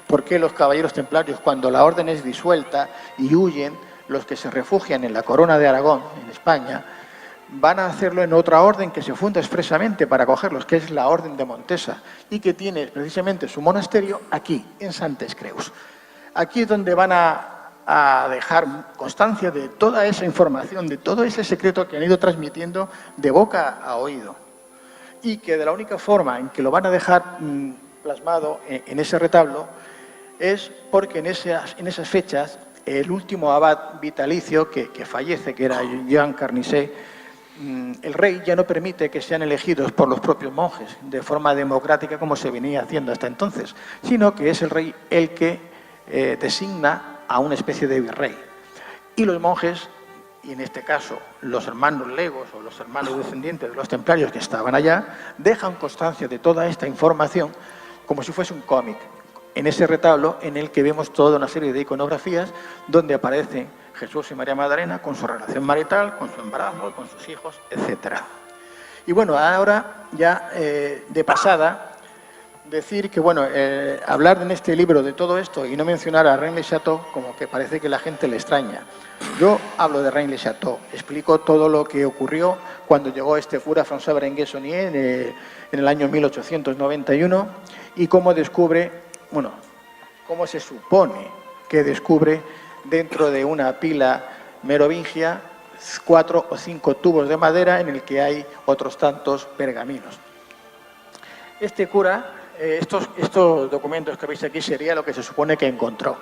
por qué los caballeros templarios, cuando la orden es disuelta y huyen, los que se refugian en la Corona de Aragón, en España, van a hacerlo en otra orden que se funda expresamente para acogerlos, que es la Orden de Montesa, y que tiene precisamente su monasterio aquí, en Santes Creus. Aquí es donde van a dejar constancia de toda esa información, de todo ese secreto que han ido transmitiendo de boca a oído. Y que de la única forma en que lo van a dejar plasmado en ese retablo es porque en esas fechas el último abad vitalicio que fallece, que era Jean Carnicet, el rey ya no permite que sean elegidos por los propios monjes de forma democrática como se venía haciendo hasta entonces, sino que es el rey el que designa a una especie de virrey. Y los monjes, y en este caso los hermanos legos o los hermanos descendientes de los templarios que estaban allá, dejan constancia de toda esta información como si fuese un cómic, en ese retablo en el que vemos toda una serie de iconografías donde aparecen Jesús y María Magdalena con su relación marital, con su embarazo, con sus hijos, etc. Y bueno, ahora ya de pasada, decir que, bueno, hablar en este libro de todo esto y no mencionar a Rennes-le-Château como que parece que la gente le extraña. Yo hablo de Rennes-le-Château, explico todo lo que ocurrió cuando llegó este cura François Berenguer-Saunier en el año 1891 y cómo descubre, bueno, cómo se supone que descubre dentro de una pila merovingia 4 o 5 tubos de madera en el que hay otros tantos pergaminos. Este cura, estos documentos que veis aquí sería lo que se supone que encontró.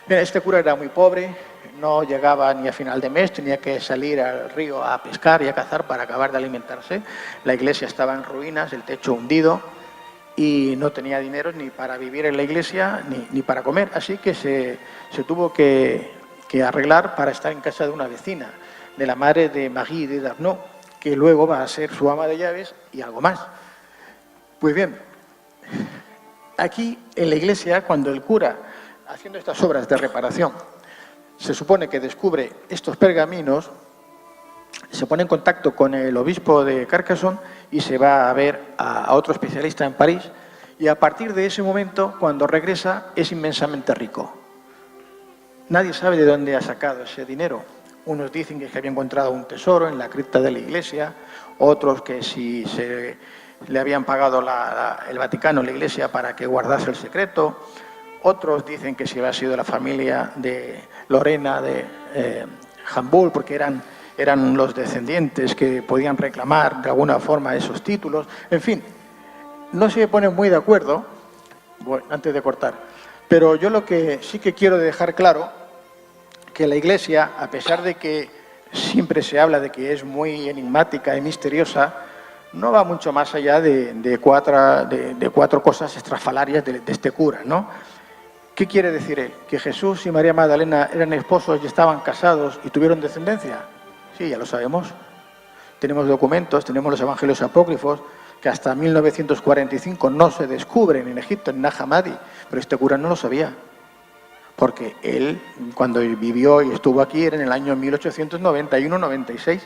Bien, este cura era muy pobre, no llegaba ni a final de mes, tenía que salir al río a pescar y a cazar para acabar de alimentarse. La iglesia estaba en ruinas, el techo hundido y no tenía dinero ni para vivir en la iglesia ni para comer, así que se tuvo que arreglar para estar en casa de una vecina, de la madre de Marie de Darnaud, que luego va a ser su ama de llaves y algo más. Pues bien, aquí en la iglesia, cuando el cura, haciendo estas obras de reparación, se supone que descubre estos pergaminos, se pone en contacto con el obispo de Carcassonne y se va a ver a otro especialista en París, y a partir de ese momento, cuando regresa, es inmensamente rico. Nadie sabe de dónde ha sacado ese dinero. Unos dicen que había encontrado un tesoro en la cripta de la iglesia, otros que si le habían pagado el Vaticano, la iglesia, para que guardase el secreto, otros dicen que si había sido la familia de Lorena de Hambourg, porque eran los descendientes que podían reclamar de alguna forma esos títulos. En fin, no se ponen muy de acuerdo, bueno, antes de cortar, pero yo lo que sí que quiero dejar claro, que la Iglesia, a pesar de que siempre se habla de que es muy enigmática y misteriosa, no va mucho más allá de cuatro cosas estrafalarias de este cura, ¿no? ¿Qué quiere decir él? ¿Que Jesús y María Magdalena eran esposos y estaban casados y tuvieron descendencia? Sí, ya lo sabemos. Tenemos documentos, tenemos los evangelios apócrifos, que hasta 1945 no se descubren en Egipto, en Nag Hammadi, pero este cura no lo sabía, porque él, cuando vivió y estuvo aquí, era en el año 1891-96,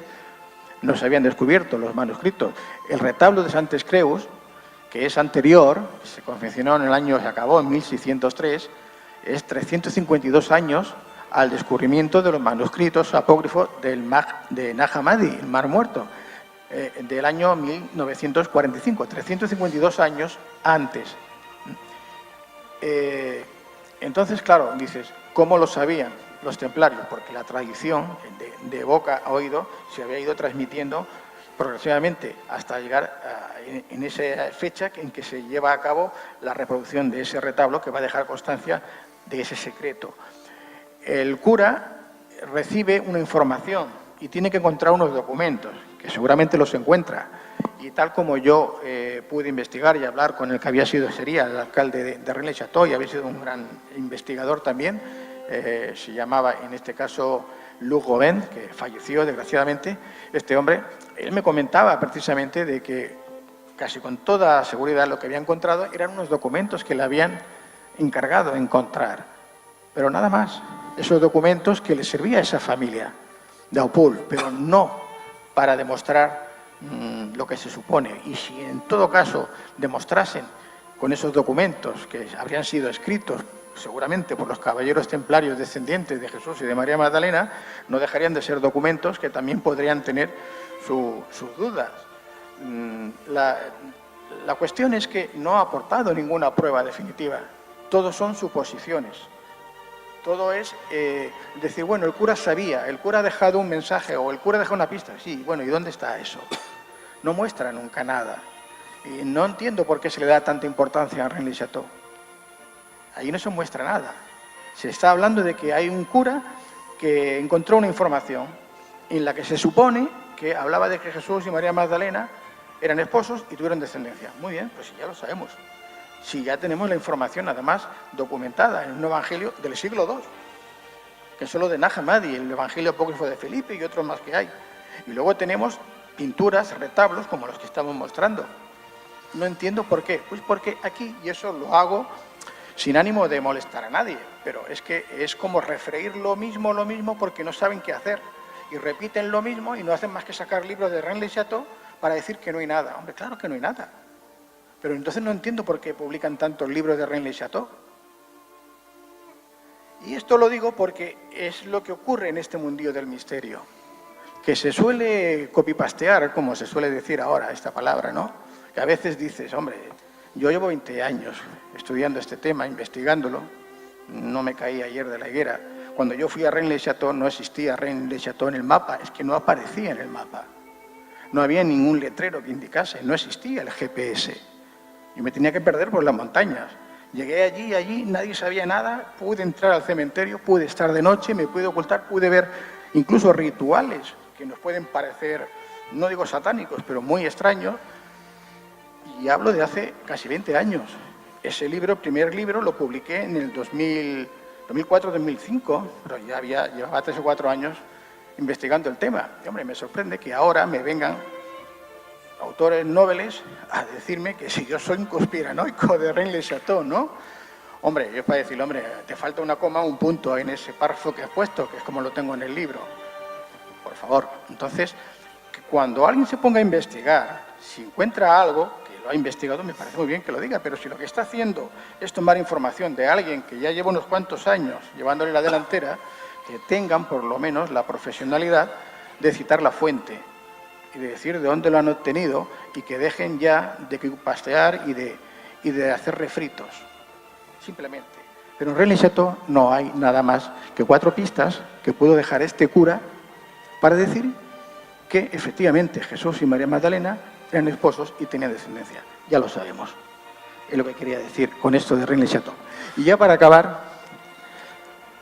no se habían descubierto los manuscritos. El retablo de Santes Creus, que es anterior, se confeccionó en el año, se acabó en 1603, es 352 años al descubrimiento de los manuscritos apócrifos de Nag Hammadi, el Mar Muerto, del año 1945, 352 años antes Entonces, claro, dices, ¿cómo lo sabían los templarios? Porque la tradición de boca a oído se había ido transmitiendo progresivamente hasta llegar en esa fecha en que se lleva a cabo la reproducción de ese retablo que va a dejar constancia de ese secreto. El cura recibe una información y tiene que encontrar unos documentos, que seguramente los encuentra. Y tal como yo pude investigar y hablar con el que sería el alcalde de Rennes-le-Château, y había sido un gran investigador también, se llamaba en este caso Luc Robin, que falleció desgraciadamente, este hombre, él me comentaba precisamente de que casi con toda seguridad lo que había encontrado eran unos documentos que le habían encargado encontrar, pero nada más, esos documentos que le servía a esa familia de Aupul, pero no para demostrar lo que se supone. Y si en todo caso demostrasen con esos documentos que habrían sido escritos seguramente por los caballeros templarios descendientes de Jesús y de María Magdalena, no dejarían de ser documentos que también podrían tener sus dudas. La cuestión es que no ha aportado ninguna prueba definitiva. Todo son suposiciones. Todo es decir, bueno, el cura sabía, el cura ha dejado un mensaje o el cura ha dejado una pista. Sí, bueno, ¿y dónde está eso? No muestra nunca nada. Y no entiendo por qué se le da tanta importancia a Rennes-le-Château. Ahí no se muestra nada. Se está hablando de que hay un cura que encontró una información en la que se supone que hablaba de que Jesús y María Magdalena eran esposos y tuvieron descendencia. Muy bien, pues ya lo sabemos. Si ya tenemos la información, además, documentada en un evangelio del siglo II, que es solo de Nag Hammadi, el evangelio apócrifo de Felipe y otros más que hay. Y luego tenemos pinturas, retablos, como los que estamos mostrando. No entiendo por qué. Pues porque aquí, y eso lo hago sin ánimo de molestar a nadie, pero es que es como refreír lo mismo, porque no saben qué hacer. Y repiten lo mismo y no hacen más que sacar libros de Rennes-le-Château para decir que no hay nada. Hombre, claro que no hay nada. Pero entonces no entiendo por qué publican tantos libros de Rennes-le-Château. Y esto lo digo porque es lo que ocurre en este mundillo del misterio, que se suele copipastear, como se suele decir ahora esta palabra, ¿no? Que a veces dices, hombre, yo llevo 20 años estudiando este tema, investigándolo, no me caí ayer de la higuera. Cuando yo fui a Rennes-le-Château no existía Rennes-le-Château en el mapa, es que no aparecía en el mapa. No había ningún letrero que indicase, no existía el GPS. Yo me tenía que perder por las montañas. Llegué allí nadie sabía nada, pude entrar al cementerio, pude estar de noche, me pude ocultar, pude ver incluso rituales que nos pueden parecer, no digo satánicos, pero muy extraños. Y hablo de hace casi 20 años. Ese libro, el primer libro, lo publiqué en el 2004-2005, pero ya llevaba 3 o 4 años investigando el tema. Y, hombre, me sorprende que ahora me vengan autores nobles a decirme que si yo soy un conspiranoico de Rennes-le-Château, ¿no? Hombre, yo para decirle, hombre, te falta una coma, un punto en ese párrafo que has puesto, que es como lo tengo en el libro. Por favor. Entonces, que cuando alguien se ponga a investigar, si encuentra algo que lo ha investigado, me parece muy bien que lo diga, pero si lo que está haciendo es tomar información de alguien que ya lleva unos cuantos años llevándole la delantera, que tengan por lo menos la profesionalidad de citar la fuente y de decir de dónde lo han obtenido y que dejen ya de pastear y de hacer refritos, simplemente. Pero en Rennes-le-Château no hay nada más que 4 pistas que puedo dejar este cura para decir que efectivamente Jesús y María Magdalena eran esposos y tenían descendencia. Ya lo sabemos. Es lo que quería decir con esto de Rennes-le-Château. Y ya para acabar,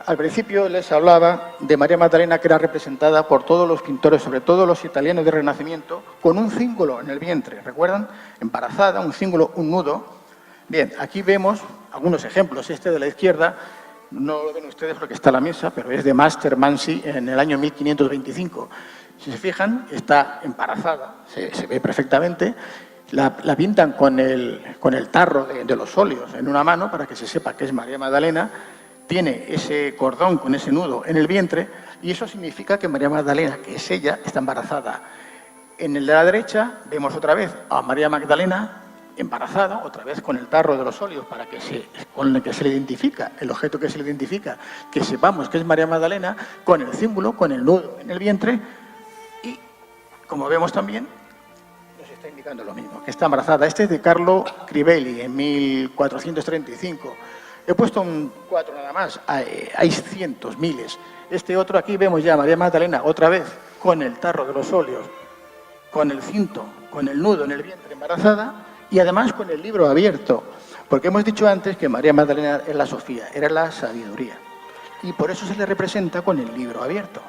al principio les hablaba de María Magdalena, que era representada por todos los pintores, sobre todo los italianos del Renacimiento, con un cíngulo en el vientre. ¿Recuerdan? Embarazada, un cíngulo, un nudo. Bien, aquí vemos algunos ejemplos. Este de la izquierda, no lo ven ustedes porque está en la mesa, pero es de Master Mansi en el año 1525. Si se fijan, está embarazada, se ve perfectamente. La pintan con el tarro de los óleos en una mano para que se sepa que es María Magdalena. Tiene ese cordón con ese nudo en el vientre y eso significa que María Magdalena, que es ella, está embarazada. En el de la derecha vemos otra vez a María Magdalena embarazada, otra vez con el tarro de los óleos con el que se le identifica, el objeto que se le identifica, que sepamos que es María Magdalena, con el cíngulo, con el nudo en el vientre y, como vemos también, nos está indicando lo mismo, que está embarazada. Este es de Carlo Crivelli, en 1435. He puesto un 4 nada más, hay cientos, miles. Este otro aquí vemos ya a María Magdalena otra vez con el tarro de los óleos, con el cinto, con el nudo en el vientre, embarazada, y además con el libro abierto, porque hemos dicho antes que María Magdalena es la Sofía, era la sabiduría, y por eso se le representa con el libro abierto.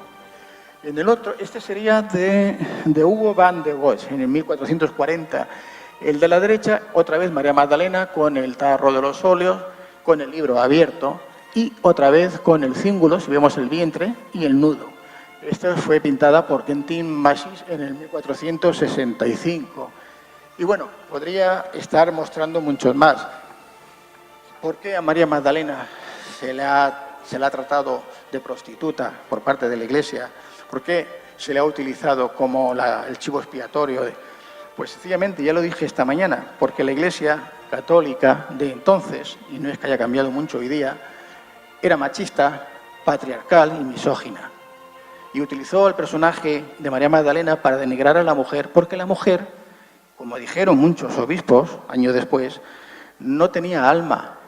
En el otro, este sería de Hugo van der Goes, en el 1440. El de la derecha, otra vez María Magdalena con el tarro de los óleos, con el libro abierto y otra vez con el cíngulo, si vemos el vientre, y el nudo. Esta fue pintada por Quentin Massys en el 1465. Y bueno, podría estar mostrando muchos más. ¿Por qué a María Magdalena se le ha tratado de prostituta por parte de la Iglesia? ¿Por qué se le ha utilizado como el chivo expiatorio? Pues sencillamente, ya lo dije esta mañana, porque la Iglesia católica de entonces, y no es que haya cambiado mucho hoy día, era machista, patriarcal y misógina. Y utilizó el personaje de María Magdalena para denigrar a la mujer, porque la mujer, como dijeron muchos obispos años después, no tenía alma.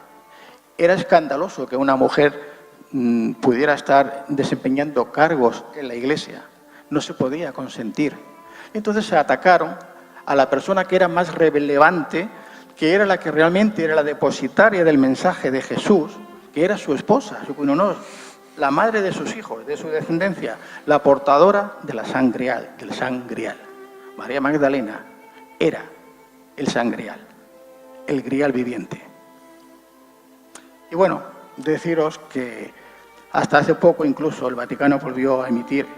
Era escandaloso que una mujer pudiera estar desempeñando cargos en la Iglesia. No se podía consentir. Entonces se atacaron a la persona que era más relevante, que era la que realmente era la depositaria del mensaje de Jesús, que era su esposa, su cuñonós, la madre de sus hijos, de su descendencia, la portadora de la sangrial, del sangrial. María Magdalena era el sangrial, el grial viviente. Y bueno, deciros que hasta hace poco incluso el Vaticano volvió a emitir,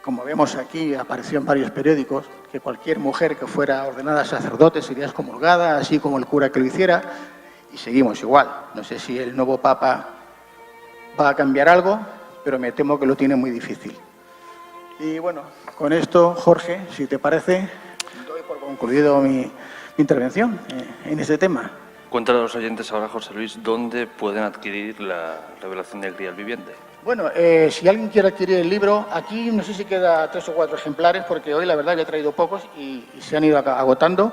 como vemos aquí, apareció en varios periódicos, que cualquier mujer que fuera ordenada sacerdote sería excomulgada, así como el cura que lo hiciera, y seguimos igual. No sé si el nuevo Papa va a cambiar algo, pero me temo que lo tiene muy difícil. Y bueno, con esto, Jorge, si te parece, doy por concluido mi intervención en este tema. Cuéntale a los oyentes ahora, José Luis, ¿dónde pueden adquirir la revelación del Grial Viviente? Bueno, si alguien quiere adquirir el libro, aquí no sé si queda 3 o 4 ejemplares, porque hoy la verdad que he traído pocos y se han ido agotando,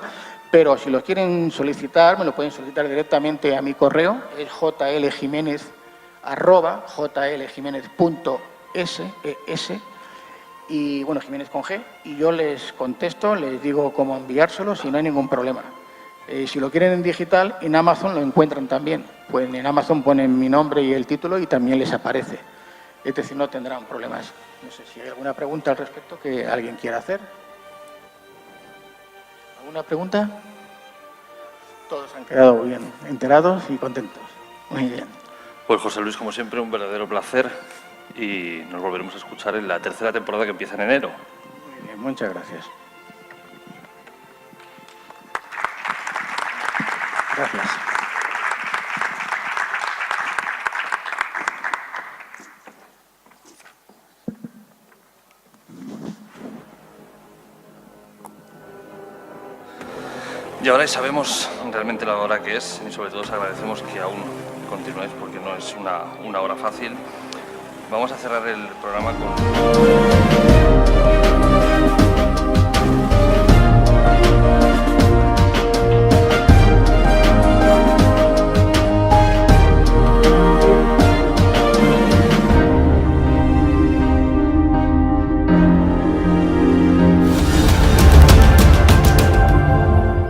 pero si los quieren solicitar, me lo pueden solicitar directamente a mi correo, es jljimenez@jljimenez.es, y bueno, Jiménez con G, y yo les contesto, les digo cómo enviárselos y no hay ningún problema. Si lo quieren en digital, en Amazon lo encuentran también. Pues en Amazon ponen mi nombre y el título y también les aparece. Es decir, no tendrán problemas. No sé si hay alguna pregunta al respecto que alguien quiera hacer. ¿Alguna pregunta? Todos han quedado muy bien enterados y contentos. Muy bien. Pues José Luis, como siempre, un verdadero placer y nos volveremos a escuchar en la tercera temporada que empieza en enero. Muy bien, muchas gracias. Gracias. Y ahora sabemos realmente la hora que es y sobre todo os agradecemos que aún continuéis porque no es una hora fácil. Vamos a cerrar el programa con...